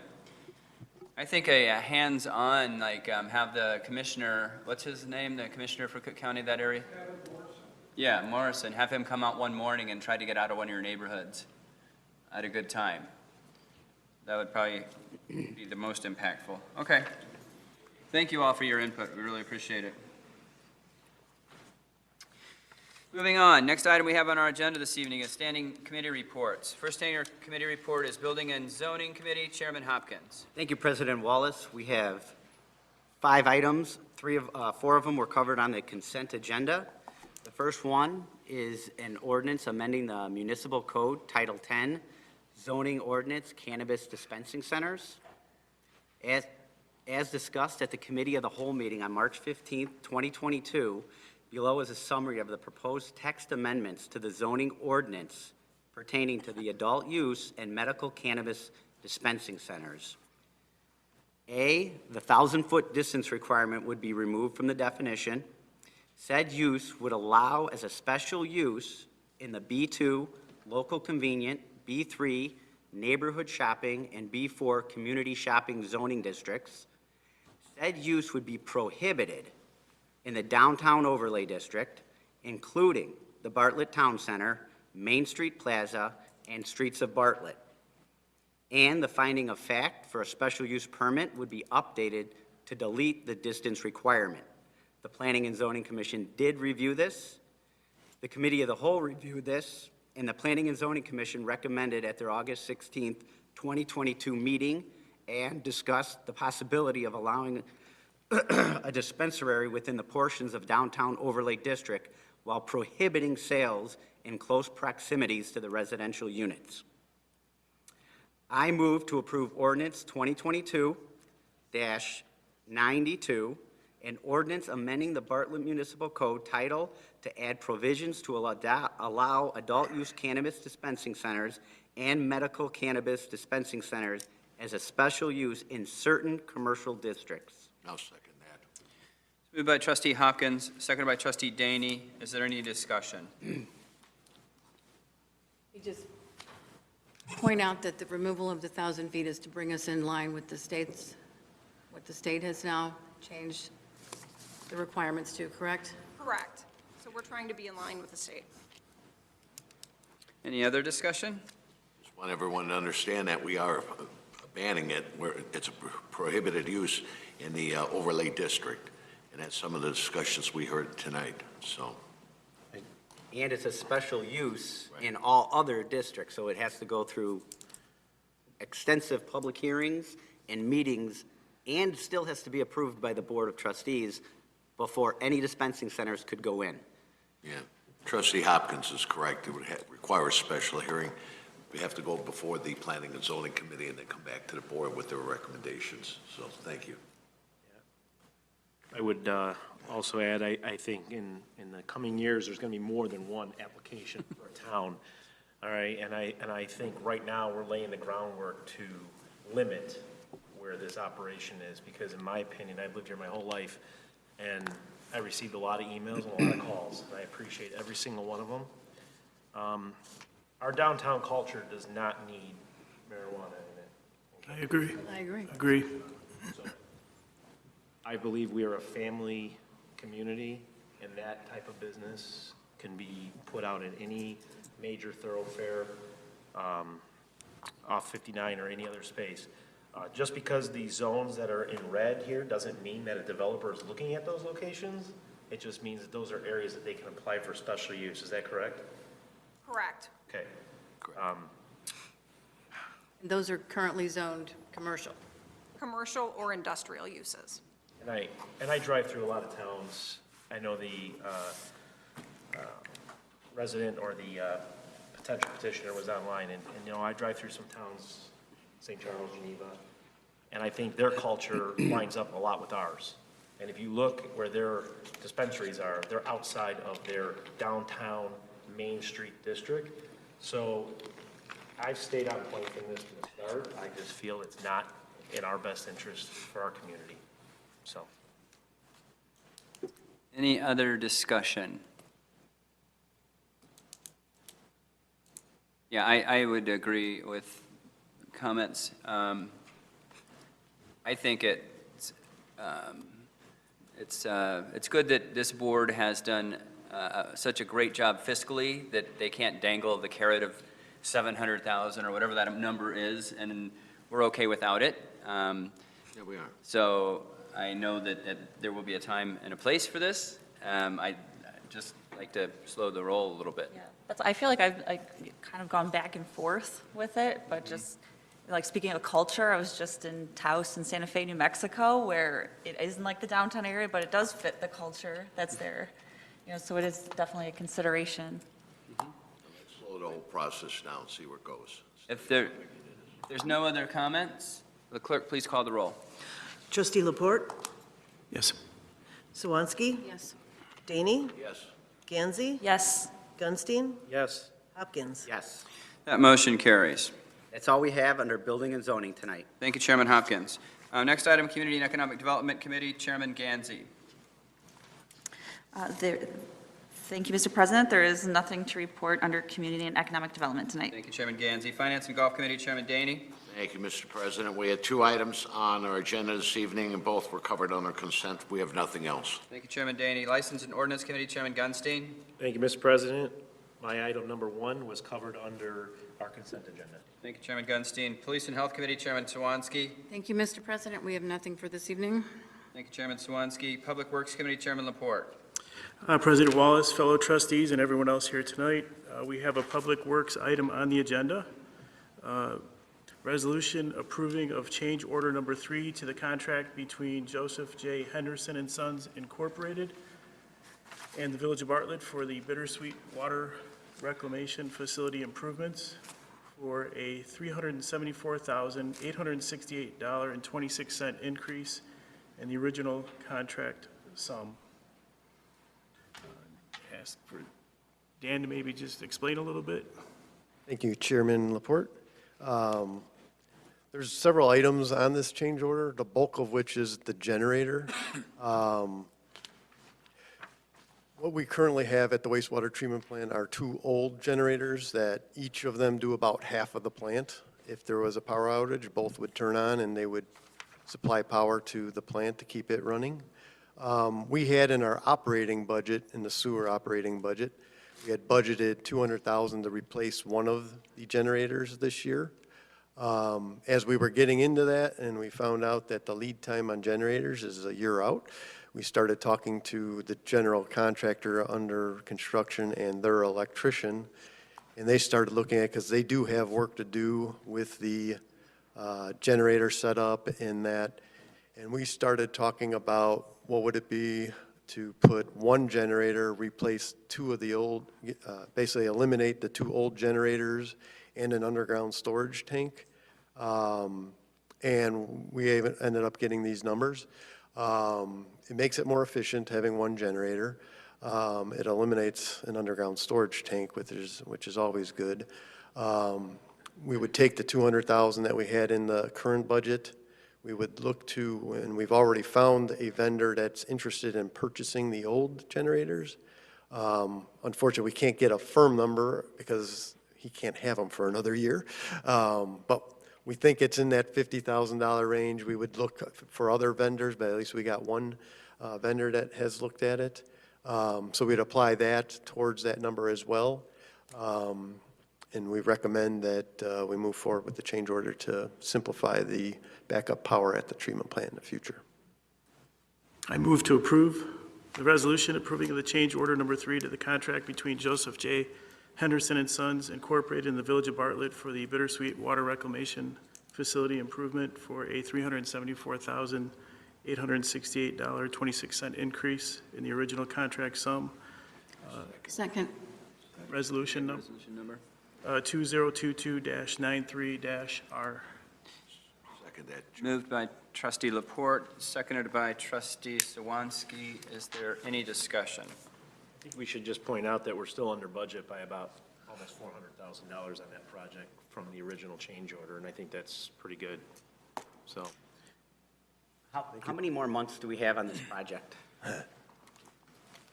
I think a hands-on, like have the commissioner, what's his name, the commissioner for Cook County, that area? Yeah, Morrison, have him come out one morning and try to get out of one of your neighborhoods at a good time. That would probably be the most impactful. Okay. Thank you all for your input. We really appreciate it. Moving on, next item we have on our agenda this evening is standing committee reports. First standing committee report is Building and Zoning Committee, Chairman Hopkins. Thank you, President Wallace. We have 5 items. 4 of them were covered on the consent agenda. The first one is an ordinance amending the municipal code, Title 10, zoning ordinance, cannabis dispensing centers. As discussed at the Committee of the Whole meeting on March 15th, 2022, below is a summary of the proposed text amendments to the zoning ordinance pertaining to the adult use and medical cannabis dispensing centers. A, the 1,000-foot distance requirement would be removed from the definition. Said use would allow as a special use in the B2 local convenient, B3 neighborhood shopping, and B4 community shopping zoning districts. Said use would be prohibited in the downtown overlay district, including the Bartlett Town Center, Main Street Plaza, and streets of Bartlett. And the finding of fact for a special use permit would be updated to delete the distance requirement. The Planning and Zoning Commission did review this. The Committee of the Whole reviewed this, and the Planning and Zoning Commission recommended at their August 16th, 2022 meeting and discussed the possibility of allowing a dispensary within the portions of downtown overlay district while prohibiting sales in close proximities to the residential units. I move to approve ordinance 2022-92, an ordinance amending the Bartlett Municipal Code title to add provisions to allow adult use cannabis dispensing centers and medical cannabis dispensing centers as a special use in certain commercial districts. I'll second that. Moved by Trustee Hopkins, seconded by Trustee Daney. Is there any discussion? We just point out that the removal of the 1,000 feet is to bring us in line with the states, what the state has now changed the requirements to, correct? Correct. So we're trying to be in line with the state. Any other discussion? Just want everyone to understand that we are banning it, where it's a prohibited use in the overlay district. And that's some of the discussions we heard tonight, so. And it's a special use in all other districts, so it has to go through extensive public hearings and meetings, and still has to be approved by the Board of Trustees before any dispensing centers could go in. Yeah, Trustee Hopkins is correct. It would require a special hearing. We have to go before the Planning and Zoning Committee and then come back to the board with their recommendations. So, thank you. I would also add, I think in the coming years, there's going to be more than one application for a town. All right, and I think right now we're laying the groundwork to limit where this operation is, because in my opinion, I've lived here my whole life, and I received a lot of emails and a lot of calls, and I appreciate every single one of them. Our downtown culture does not need marijuana in it. I agree. I agree. Agree. So, I believe we are a family community, and that type of business can be put out in any major thoroughfare off 59 or any other space. Just because the zones that are in red here doesn't mean that a developer is looking at those locations. It just means that those are areas that they can apply for special use. Is that correct? Correct. Okay. And those are currently zoned commercial. Commercial or industrial uses. And I drive through a lot of towns. I know the resident or the potential petitioner was online, and you know, I drive through some towns, St. Charles, Geneva, and I think their culture lines up a lot with ours. And if you look where their dispensaries are, they're outside of their downtown Main Street district. So I've stayed on point from this to the start. I just feel it's not in our best interest for our community, so. Any other discussion? Yeah, I would agree with comments. I think it's good that this board has done such a great job fiscally that they can't dangle the carrot of 700,000 or whatever that number is, and we're okay without it. Yeah, we are. So I know that there will be a time and a place for this. I just like to slow the roll a little bit. Yeah, I feel like I've kind of gone back and forth with it, but just, like, speaking of culture, I was just in Taos in Santa Fe, New Mexico, where it isn't like the downtown area, but it does fit the culture that's there. You know, so it is definitely a consideration. Let's slow the whole process down, see where it goes. If there's no other comments, the clerk, please call the roll. Trustee Laporte? Yes. Swansky? Yes. Daney? Yes. Gansey? Yes. Gunstein? Yes. Hopkins? Yes. That motion carries. That's all we have under building and zoning tonight. Thank you, Chairman Hopkins. Next item, Community and Economic Development Committee, Chairman Gansey. Thank you, Mr. President. There is nothing to report under Community and Economic Development tonight. Thank you, Chairman Gansey. Finance and Golf Committee, Chairman Daney. Thank you, Mr. President. We had 2 items on our agenda this evening, and both were covered under consent. We have nothing else. Thank you, Chairman Daney. License and Ordinance Committee, Chairman Gunstein. Thank you, Mr. President. My item number 1 was covered under our consent agenda. Thank you, Chairman Gunstein. Police and Health Committee, Chairman Swansky. Thank you, Mr. President. We have nothing for this evening. Thank you, Chairman Swansky. Public Works Committee, Chairman Laporte. President Wallace, fellow trustees, and everyone else here tonight, we have a Public Works item on the agenda. Resolution approving of change order number 3 to the contract between Joseph J. Henderson and Sons Incorporated and the Village of Bartlett for the Bittersweet Water Reclamation Facility improvements for a $374,868.26 increase in the original contract sum. Ask for Dan to maybe just explain a little bit. Thank you, Chairman Laporte. There's several items on this change order, the bulk of which is the generator. What we currently have at the wastewater treatment plant are 2 old generators that each of them do about half of the plant. If there was a power outage, both would turn on and they would supply power to the plant to keep it running. We had in our operating budget, in the sewer operating budget, we had budgeted $200,000 to replace one of the generators this year. As we were getting into that and we found out that the lead time on generators is a year out, we started talking to the general contractor under construction and their electrician, and they started looking at, because they do have work to do with the generator setup and that, and we started talking about what would it be to put one generator, replace 2 of the old, basically eliminate the 2 old generators and an underground storage tank. And we ended up getting these numbers. It makes it more efficient having one generator. It eliminates an underground storage tank, which is always good. We would take the $200,000 that we had in the current budget. We would look to, and we've already found a vendor that's interested in purchasing the old generators. Unfortunately, we can't get a firm number because he can't have them for another year. But we think it's in that $50,000 range. We would look for other vendors, but at least we got one vendor that has looked at it. So we'd apply that towards that number as well. And we recommend that we move forward with the change order to simplify the backup power at the treatment plant in the future. I move to approve The resolution approving the change order number 3 to the contract between Joseph J. Henderson and Sons Incorporated in the Village of Bartlett for the Bittersweet Water Reclamation Facility Improvement for a $374,868.26 increase in the original contract sum. Second. Resolution number? 2022-93-R. Second that. Moved by trustee Laporte, seconded by trustee Sawanski. Is there any discussion? I think we should just point out that we're still under budget by about almost $400,000 on that project from the original change order, and I think that's pretty good. So, How many more months do we have on this project?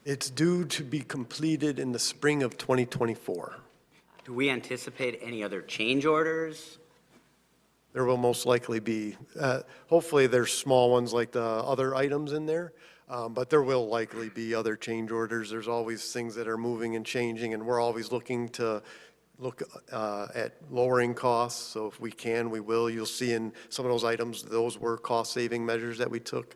It's due to be completed in the spring of 2024. Do we anticipate any other change orders? There will most likely be, hopefully there's small ones like the other items in there, but there will likely be other change orders. There's always things that are moving and changing, and we're always looking to look at lowering costs. So if we can, we will. You'll see in some of those items, those were cost-saving measures that we took.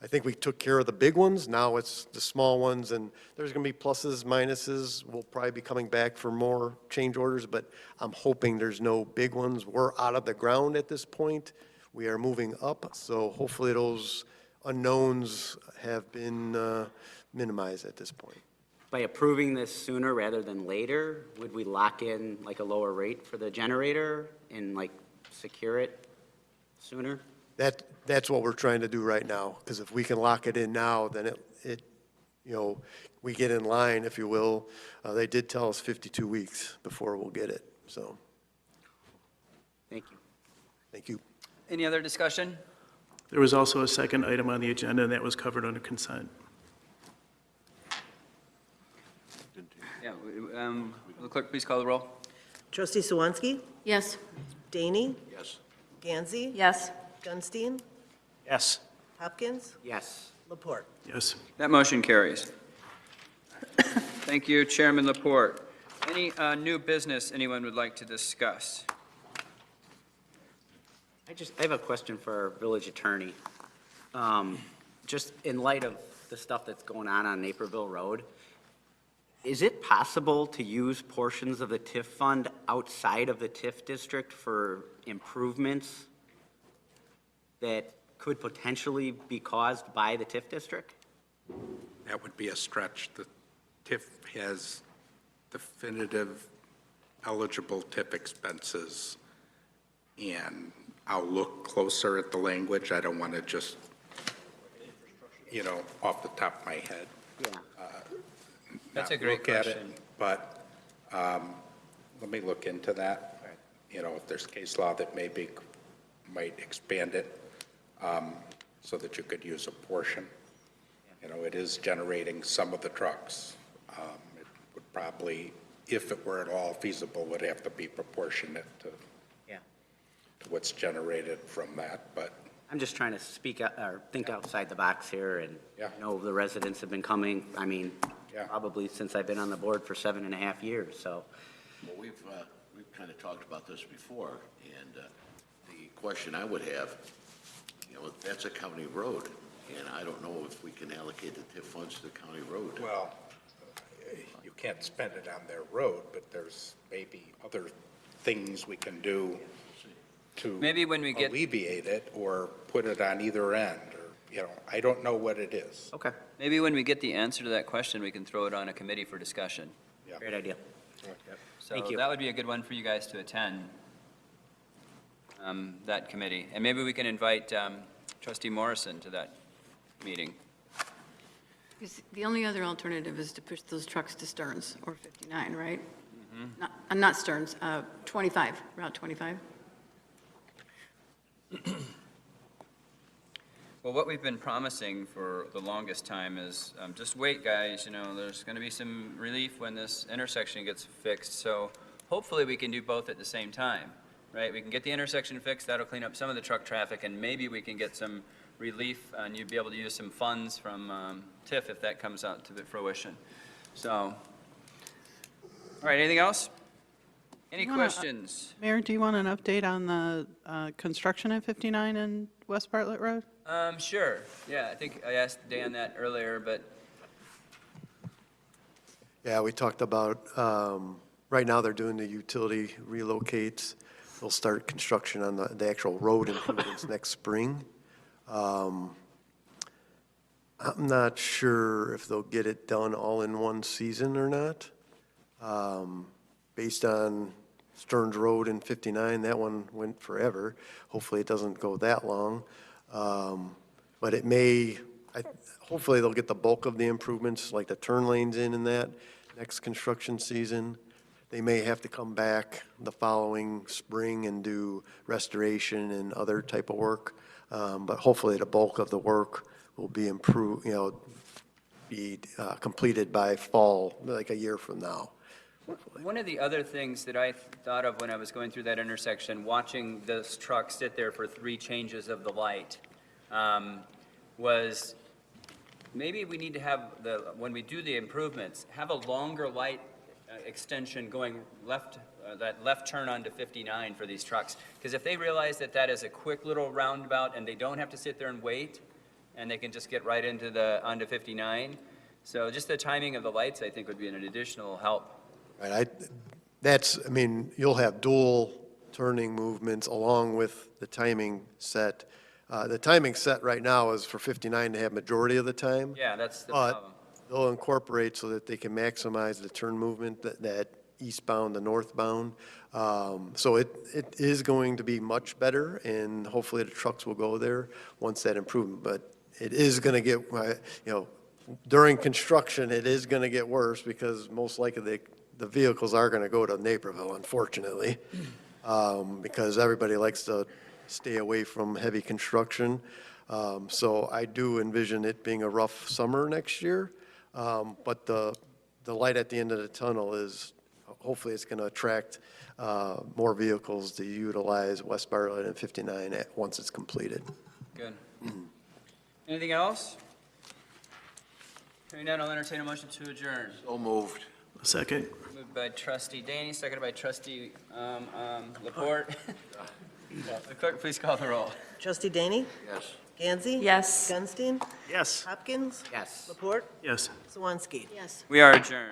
I think we took care of the big ones. Now it's the small ones, and there's going to be pluses, minuses. We'll probably be coming back for more change orders, but I'm hoping there's no big ones. We're out of the ground at this point. We are moving up, so hopefully those unknowns have been minimized at this point. By approving this sooner rather than later, would we lock in like a lower rate for the generator and like secure it sooner? That's what we're trying to do right now, because if we can lock it in now, then we get in line, if you will. They did tell us 52 weeks before we'll get it, so. Thank you. Thank you. Any other discussion? There was also a second item on the agenda, and that was covered under consent. Yeah, will the clerk please call the roll? Trustee Sawanski? Yes. Daney? Yes. Gansey? Yes. Gunstein? yes. Hopkins? Yes. Laporte? Yes. That motion carries. Thank you, Chairman Laporte. Any new business anyone would like to discuss? I have a question for our village attorney. Just in light of the stuff that's going on Naperville Road, is it possible to use portions of the TIF fund outside of the TIF district for improvements that could potentially be caused by the TIF district? That would be a stretch. The TIF has definitive eligible TIF expenses, and I'll look closer at the language. I don't want to just, off the top of my head. Yeah. That's a great question. But let me look into that. If there's case law that might expand it so that you could use a portion. It is generating some of the trucks. It would probably, if it were at all feasible, would have to be proportionate to what's generated from that. But I'm just trying to think outside the box here, and I know the residents have been coming, probably since I've been on the board for 7.5 years, so. Well, we've kind of talked about this before, and the question I would have, that's a county road, and I don't know if we can allocate the TIF funds to the county road. Well, you can't spend it on their road, but there's maybe other things we can do to Maybe when we get alleviate it or put it on either end, or, I don't know what it is. Okay. Maybe when we get the answer to that question, we can throw it on a committee for discussion. Yeah. Great idea. So Thank you. that would be a good one for you guys to attend, that committee. And maybe we can invite Trustee Morrison to that meeting. The only other alternative is to push those trucks to Stearns or 59, right? Not Stearns, 25, Route 25. Well, what we've been promising for the longest time is, just wait, guys, there's going to be some relief when this intersection gets fixed. So hopefully we can do both at the same time, right? We can get the intersection fixed, that'll clean up some of the truck traffic, and maybe we can get some relief, and you'd be able to use some funds from TIF if that comes out to the fruition. So, all right, anything else? Any questions? Mayor, do you want an update on the construction at 59 and West Bartlett Road? Sure. Yeah, I think I asked Dan that earlier, but Yeah, we talked about, right now they're doing the utility relocates. They'll start construction on the actual road improvements next spring. I'm not sure if they'll get it done all in one season or not. Based on Stearns Road and 59, that one went forever. Hopefully it doesn't go that long. But it may, hopefully they'll get the bulk of the improvements, like the turn lanes in that next construction season. They may have to come back the following spring and do restoration and other type of work. But hopefully the bulk of the work will be improved, be completed by fall, like a year from now. One of the other things that I thought of when I was going through that intersection, watching this truck sit there for 3 changes of the light, was maybe we need to have when we do the improvements, have a longer light extension going left, that left turn onto 59 for these trucks. Because if they realize that that is a quick little roundabout and they don't have to sit there and wait, and they can just get right onto 59. So just the timing of the lights, I think, would be an additional help. Right, you'll have dual turning movements along with the timing set. The timing set right now is for 59 to have majority of the time. Yeah, that's the But problem. they'll incorporate so that they can maximize the turn movement, that eastbound to northbound. So it is going to be much better, and hopefully the trucks will go there once that improvement. But it is going to get, during construction, it is going to get worse because most likely the vehicles are going to go to Naperville, unfortunately, because everybody likes to stay away from heavy construction. So I do envision it being a rough summer next year. But the light at the end of the tunnel is, hopefully it's going to attract more vehicles to utilize West Bartlett and 59 once it's completed. Good. Anything else? Hearing none, I'll entertain a motion to adjourn. So moved. Second. Moved by trustee Daney, seconded by trustee Laporte. The clerk, please call the roll. Trustee Daney? Yes. Gansey? Yes. Gunstein? Yes. Hopkins? Yes. Laporte? Yes. Swansky? Yes. We are adjourned.